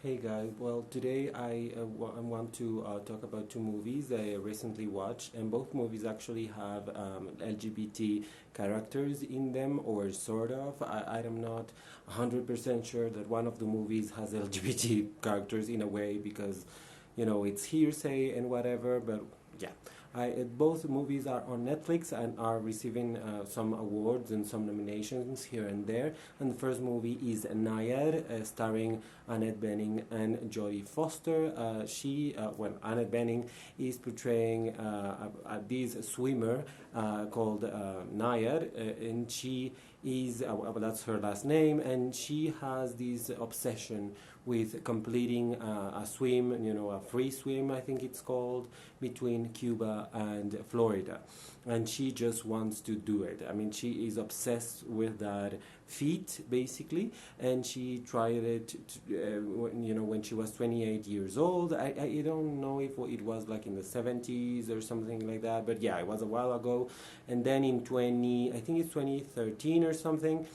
Hey guys, well today I want to talk about two movies I recently watched, and both movies actually have LGBT characters in them, or sort of. I'm not 100% sure that one of the movies has LGBT characters in a way because, it's hearsay and whatever, but yeah. Both movies are on Netflix and are receiving some awards and some nominations here and there. And the first movie is Nyad, starring Annette Bening and Jodie Foster. Annette Bening is portraying this swimmer called Nyad, and she is that's her last name, and she has this obsession with completing a swim, a free swim, I think it's called, between Cuba and Florida. And she just wants to do it. I mean, she is obsessed with that feat, basically, and she tried it, when she was 28 years old. I don't know if it was like in the 70s or something like that, but yeah, it was a while ago. And then in I think it's 2013 or something,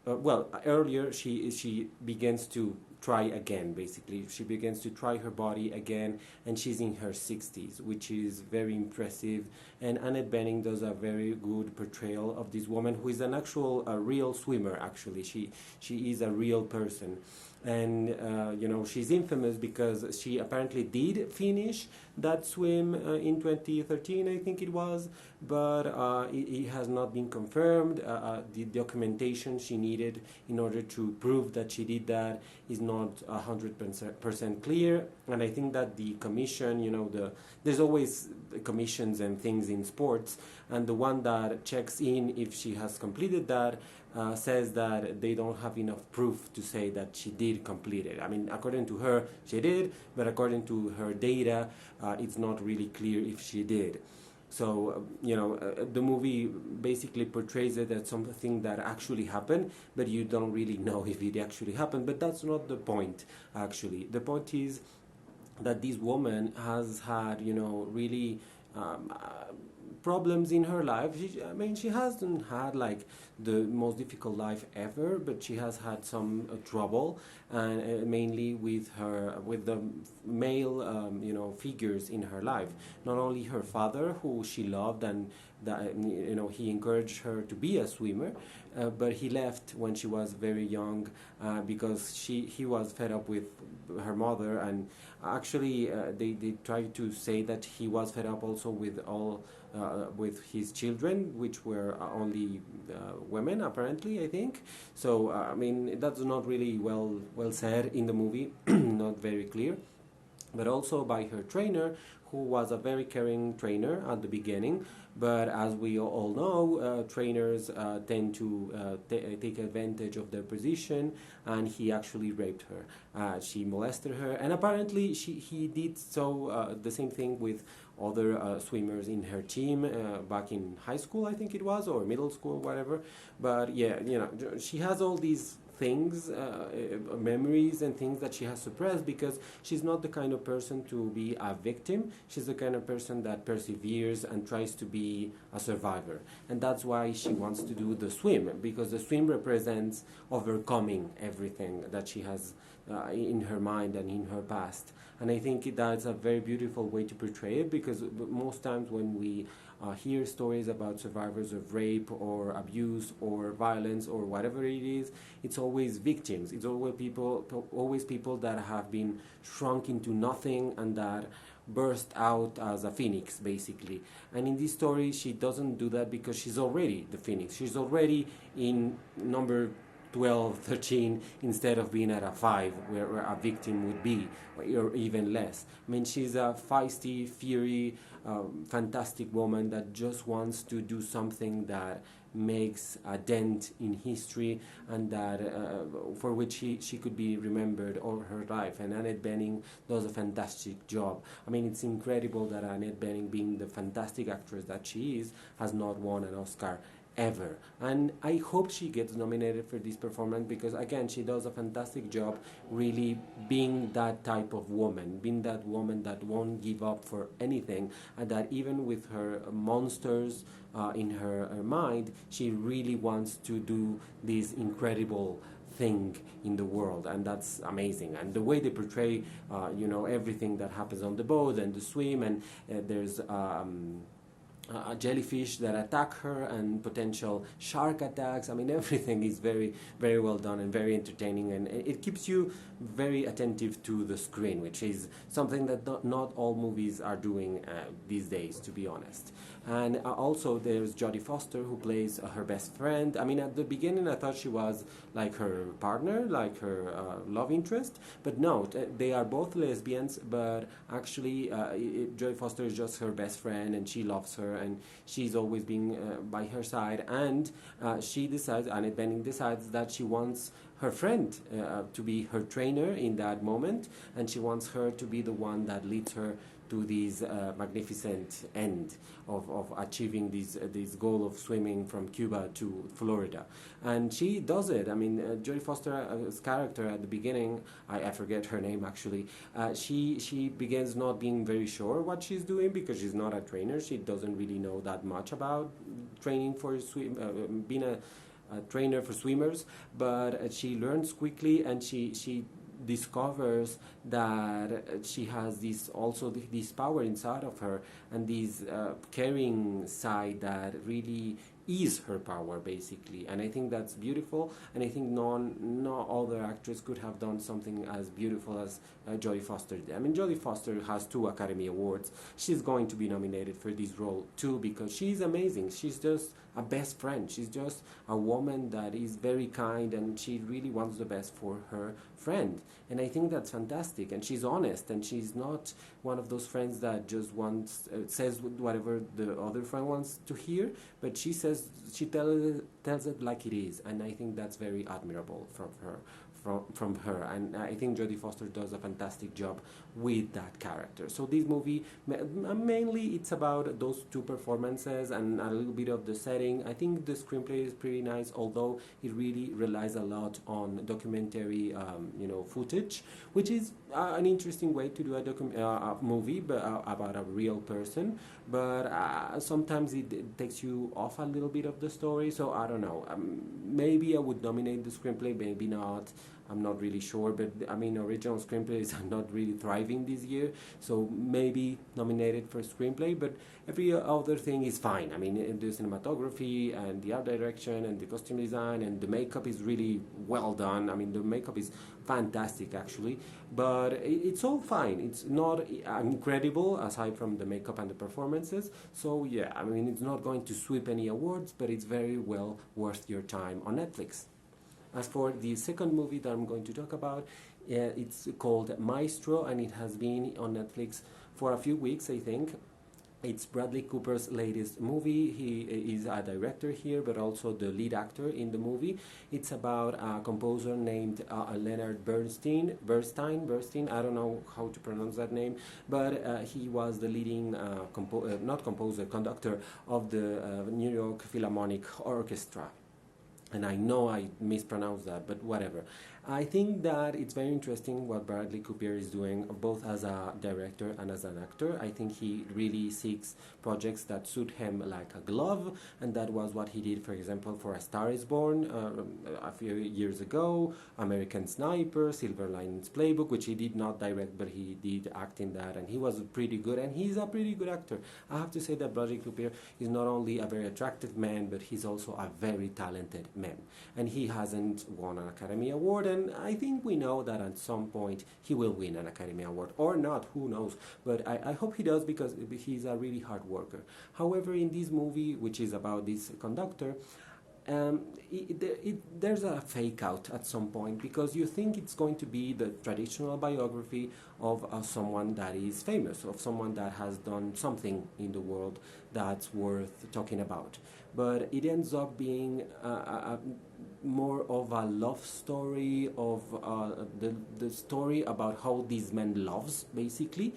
earlier she begins to try again. Basically, she begins to try her body again, and she's in her 60s, which is very impressive. And Annette Bening does a very good portrayal of this woman, who is an actual a real swimmer. Actually, she is a real person. And she's infamous because she apparently did finish that swim in 2013, I think it was, but it has not been confirmed. The documentation she needed in order to prove that she did that is not 100% clear. And I think that the commission, there's always commissions and things in sports, and the one that checks in if she has completed that says that they don't have enough proof to say that she did complete it. I mean, according to her, she did, but according to her data, it's not really clear if she did. So, the movie basically portrays it as something that actually happened, but you don't really know if it actually happened. But that's not the point, actually. The point is that this woman has had, really problems in her life. She hasn't had like the most difficult life ever, but she has had some trouble, and mainly with the male, figures in her life. Not only her father, who she loved, and that he encouraged her to be a swimmer, but he left when she was very young because he was fed up with her mother, and actually they tried to say that he was fed up also with his children, which were only women, apparently, I think. So that's not really well said in the movie, not very clear. But also by her trainer, who was a very caring trainer at the beginning. But as we all know, trainers tend to take advantage of their position, and he actually raped her. She molested her, and apparently he did so the same thing with other swimmers in her team back in high school, I think it was, or middle school, whatever. But yeah, she has all these things, memories and things that she has suppressed, because she's not the kind of person to be a victim. She's the kind of person that perseveres and tries to be a survivor. And that's why she wants to do the swim, because the swim represents overcoming everything that she has in her mind and in her past. And I think that's a very beautiful way to portray it, because most times when we hear stories about survivors of rape or abuse or violence or whatever it is, it's always victims. It's always people that have been shrunk into nothing and that burst out as a phoenix, basically. And in this story, she doesn't do that because she's already the phoenix. She's already in number 12, 13, instead of being at a 5 where a victim would be, or even less. She's a feisty, fiery, fantastic woman that just wants to do something that makes a dent in history, and that for which she could be remembered all her life. And Annette Bening does a fantastic job. It's incredible that Annette Bening, being the fantastic actress that she is, has not won an Oscar ever. And I hope she gets nominated for this performance, because again, she does a fantastic job really being that type of woman, being that woman that won't give up for anything, and that even with her monsters in her mind, she really wants to do this incredible thing in the world, and that's amazing. And the way they portray, everything that happens on the boat and the swim, and there's a jellyfish that attack her and potential shark attacks. I mean, everything is very, very well done and very entertaining, and it keeps you very attentive to the screen, which is something that not all movies are doing these days, to be honest. And also there's Jodie Foster, who plays her best friend. I mean, at the beginning I thought she was like her partner, like her love interest, but no, they are both lesbians, but actually Jodie Foster is just her best friend, and she loves her, and she's always been by her side, and she decides, Annette Bening decides that she wants her friend to be her trainer in that moment, and she wants her to be the one that leads her to this magnificent end of achieving this goal of swimming from Cuba to Florida. And she does it. I mean, Jodie Foster's character at the beginning, I forget her name actually, she begins not being very sure what she's doing, because she's not a trainer. She doesn't really know that much about training for being a trainer for swimmers, but she learns quickly, and she discovers that she has this power inside of her, and this caring side that really is her power, basically. And I think that's beautiful, and I think no other actress could have done something as beautiful as Jodie Foster did. I mean, Jodie Foster has 2 Academy Awards. She's going to be nominated for this role too, because she's amazing. She's just a best friend. She's just a woman that is very kind, and she really wants the best for her friend. And I think that's fantastic. And she's honest, and she's not one of those friends that just says whatever the other friend wants to hear, but she tells it like it is. And I think that's very admirable from her. And I think Jodie Foster does a fantastic job with that character. So this movie, mainly it's about those 2 performances and a little bit of the setting. I think the screenplay is pretty nice, although it really relies a lot on documentary footage, which is an interesting way to do a movie about a real person, but sometimes it takes you off a little bit of the story. So I don't know, maybe I would nominate the screenplay, maybe not. I'm not really sure, but I mean, original screenplays are not really thriving this year, so maybe nominated for screenplay, but every other thing is fine. I mean, the cinematography and the art direction and the costume design and the makeup is really well done. I mean, the makeup is fantastic, actually, but it's all fine. It's not incredible aside from the makeup and the performances. So yeah, I mean, it's not going to sweep any awards, but it's very well worth your time on Netflix. As for the second movie that I'm going to talk about, it's called Maestro, and it has been on Netflix for a few weeks, I think. It's Bradley Cooper's latest movie. He is a director here, but also the lead actor in the movie. It's about a composer named Leonard Bernstein. I don't know how to pronounce that name, but he was the leading conductor of the New York Philharmonic Orchestra. And I know I mispronounced that, but whatever. I think that it's very interesting what Bradley Cooper is doing, both as a director and as an actor. I think he really seeks projects that suit him like a glove, and that was what he did, for example, for A Star is Born a few years ago, American Sniper, Silver Linings Playbook, which he did not direct, but he did act in that, and he was pretty good, and he's a pretty good actor. I have to say that Bradley Cooper is not only a very attractive man, but he's also a very talented man. And he hasn't won an Academy Award, and I think we know that at some point he will win an Academy Award, or not, who knows, but I hope he does, because he's a really hard worker. However, in this movie, which is about this conductor, there's a fake out at some point, because you think it's going to be the traditional biography of someone that is famous, of someone that has done something in the world that's worth talking about. But it ends up being more of a love story, of the story about how this man loves, basically.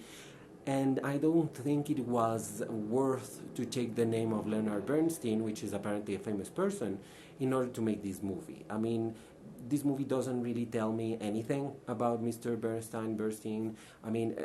And I don't think it was worth to take the name of Leonard Bernstein, which is apparently a famous person, in order to make this movie. I mean, this movie doesn't really tell me anything about Mr. Bernstein. I mean,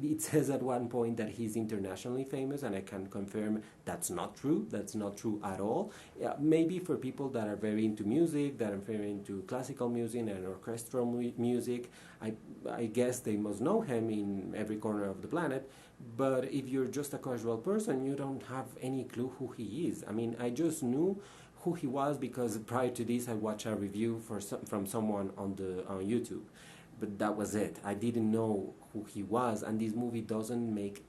it says at one point that he's internationally famous, and I can confirm that's not true. That's not true at all. Yeah, maybe for people that are very into music, that are very into classical music and orchestral music, I guess they must know him in every corner of the planet. But if you're just a casual person, you don't have any clue who he is. I mean, I just knew who he was because prior to this I watched a review from someone on YouTube, but that was it. I didn't know who he was, and this movie doesn't make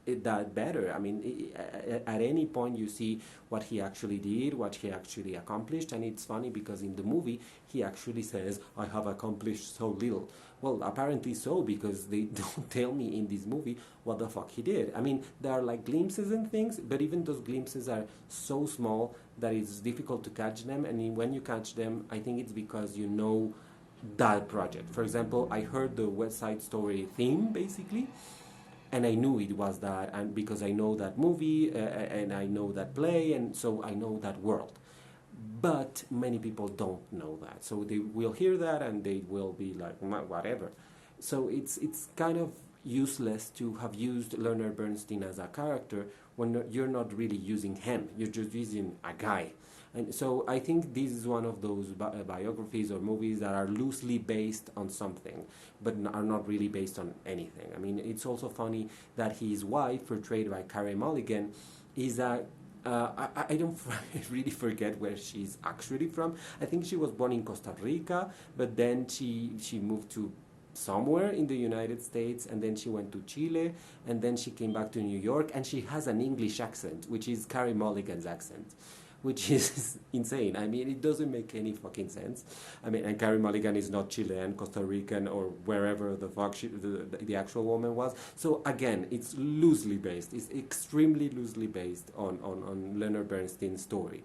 it that better. I mean, at any point you see what he actually did, what he actually accomplished, and it's funny because in the movie he actually says, "I have accomplished so little." Well, apparently so, because they don't tell me in this movie what the fuck he did. I mean, there are like glimpses and things, but even those glimpses are so small that it's difficult to catch them. And when you catch them, I think it's because you know that project. For example, I heard the West Side Story theme, basically, and I knew it was that, and because I know that movie and I know that play, and so I know that world. But many people don't know that, so they will hear that and they will be like, whatever. So it's kind of useless to have used Leonard Bernstein as a character when you're not really using him. You're just using a guy. And so I think this is one of those biographies or movies that are loosely based on something, but are not really based on anything. I mean, it's also funny that his wife, portrayed by Carey Mulligan, is a I don't really forget where she's actually from. I think she was born in Costa Rica, but then she moved to somewhere in the United States, and then she went to Chile, and then she came back to New York, and she has an English accent, which is Carey Mulligan's accent, which is insane. I mean, it doesn't make any fucking sense. I mean, and Carey Mulligan is not Chilean, Costa Rican, or wherever the fuck the actual woman was. So again, it's loosely based. It's extremely loosely based on Leonard Bernstein's story.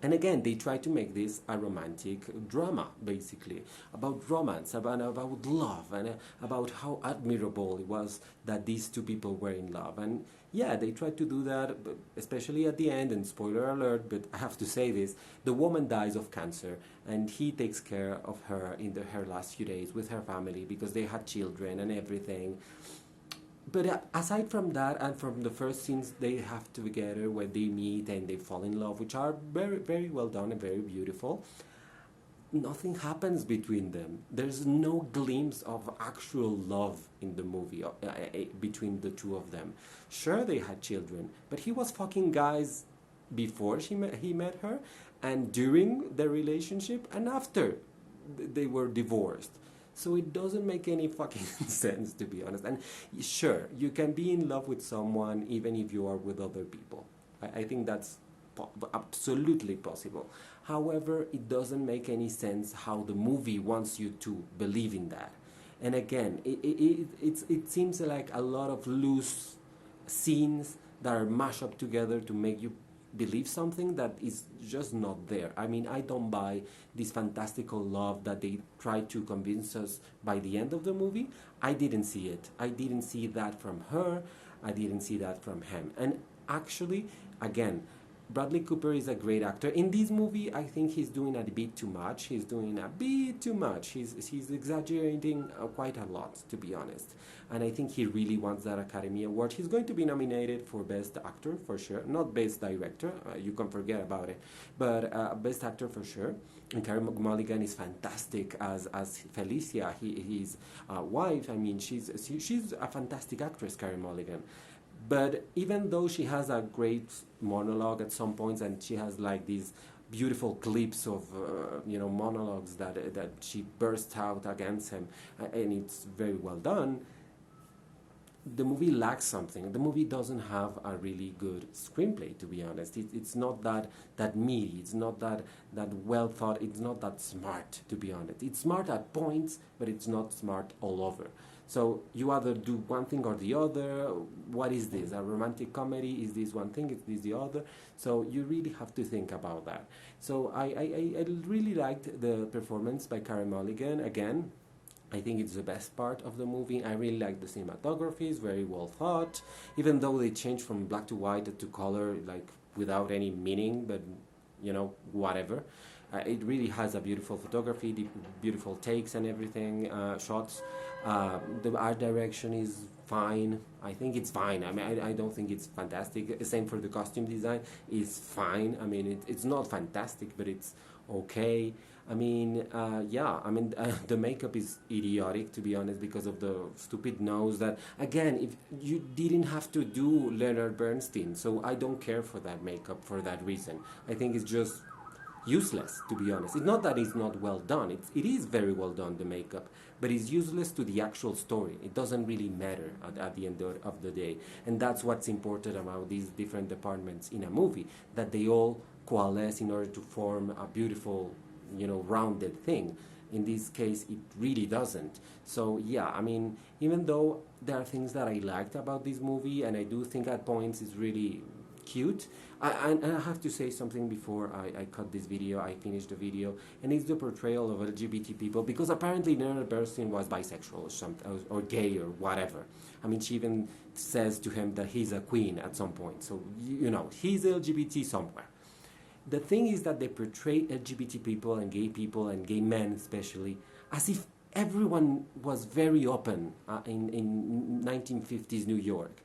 And again, they try to make this a romantic drama, basically, about romance, about love, and about how admirable it was that these two people were in love. And yeah, they tried to do that, especially at the end, and spoiler alert, but I have to say this, the woman dies of cancer, and he takes care of her in her last few days with her family, because they had children and everything. But aside from that, and from the first scenes they have together where they meet and they fall in love, which are very, very well done and very beautiful, nothing happens between them. There's no glimpse of actual love in the movie between the two of them. Sure, they had children, but he was fucking guys before he met her, and during their relationship, and after they were divorced. So it doesn't make any fucking sense, to be honest. And sure, you can be in love with someone even if you are with other people. I think that's absolutely possible. However, it doesn't make any sense how the movie wants you to believe in that. And again, it seems like a lot of loose scenes that are mashed up together to make you believe something that is just not there. I mean, I don't buy this fantastical love that they try to convince us by the end of the movie. I didn't see it. I didn't see that from her. I didn't see that from him. And actually, again, Bradley Cooper is a great actor. In this movie, I think he's doing a bit too much. He's doing a bit too much. He's exaggerating quite a lot, to be honest. And I think he really wants that Academy Award. He's going to be nominated for Best Actor, for sure. Not Best Director. You can forget about it. But Best Actor, for sure. And Carey Mulligan is fantastic as Felicia, his wife. I mean, she's a fantastic actress, Carey Mulligan. But even though she has a great monologue at some points, and she has like these beautiful clips of monologues that she bursts out against him, and it's very well done, the movie lacks something. The movie doesn't have a really good screenplay, to be honest. It's not that meaty. It's not that well thought. It's not that smart, to be honest. It's smart at points, but it's not smart all over. So you either do one thing or the other. What is this? A romantic comedy? Is this one thing? Is this the other? So you really have to think about that. So I really liked the performance by Carey Mulligan. Again, I think it's the best part of the movie. I really like the cinematography. It's very well thought. Even though they changed from black to white to color, like without any meaning, but whatever. It really has a beautiful photography, beautiful takes and everything, shots. The art direction is fine. I think it's fine. I mean, I don't think it's fantastic. Same for the costume design. It's fine. I mean, it's not fantastic, but it's okay. I mean, yeah, I mean, the makeup is idiotic, to be honest, because of the stupid nose that, again, if you didn't have to do Leonard Bernstein, so I don't care for that makeup for that reason. I think it's just useless, to be honest. It's not that it's not well done. It is very well done, the makeup, but it's useless to the actual story. It doesn't really matter at the end of the day. And that's what's important about these different departments in a movie, that they all coalesce in order to form a beautiful, rounded thing. In this case, it really doesn't. So yeah, I mean, even though there are things that I liked about this movie, and I do think at points it's really cute, and I have to say something before I cut this video, I finished the video, and it's the portrayal of LGBT people, because apparently Leonard Bernstein was bisexual or something, or gay or whatever. I mean, she even says to him that he's a queen at some point, so, he's LGBT somewhere. The thing is that they portray LGBT people and gay men especially, as if everyone was very open in 1950s New York,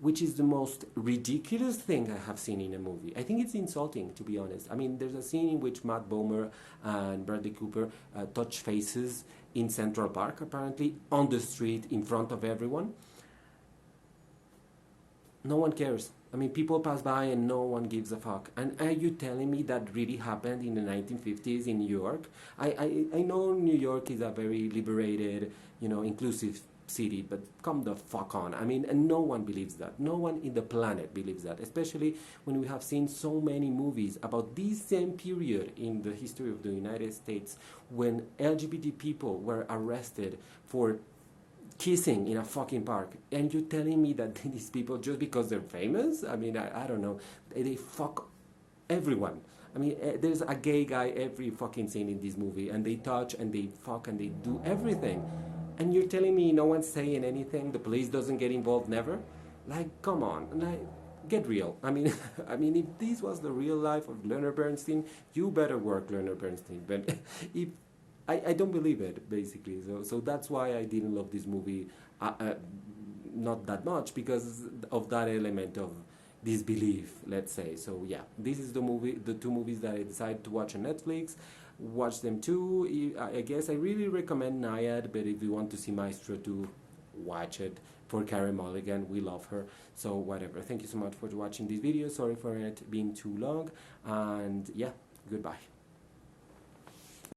which is the most ridiculous thing I have seen in a movie. I think it's insulting, to be honest. I mean, there's a scene in which Matt Bomer and Bradley Cooper touch faces in Central Park, apparently, on the street in front of everyone. No one cares. I mean, people pass by and no one gives a fuck. And are you telling me that really happened in the 1950s in New York? I know New York is a very liberated, inclusive city, but come the fuck on. I mean, and no one believes that. No one in the planet believes that, especially when we have seen so many movies about this same period in the history of the United States when LGBT people were arrested for kissing in a fucking park, and you're telling me that these people, just because they're famous, I mean, I don't know, they fuck everyone. I mean, there's a gay guy every fucking scene in this movie, and they touch and they fuck and they do everything, and you're telling me no one's saying anything, the police doesn't get involved, never? Like, come on, like, get real. I mean, if this was the real life of Leonard Bernstein, you better work Leonard Bernstein. But if I don't believe it, basically. So that's why I didn't love this movie, not that much, because of that element of disbelief, let's say. So yeah, this is the two movies that I decided to watch on Netflix. Watch them too. I guess I really recommend Nyad, but if you want to see Maestro too, watch it. For Karen Mulligan, we love her. So whatever. Thank you so much for watching this video. Sorry for it being too long. And yeah, goodbye.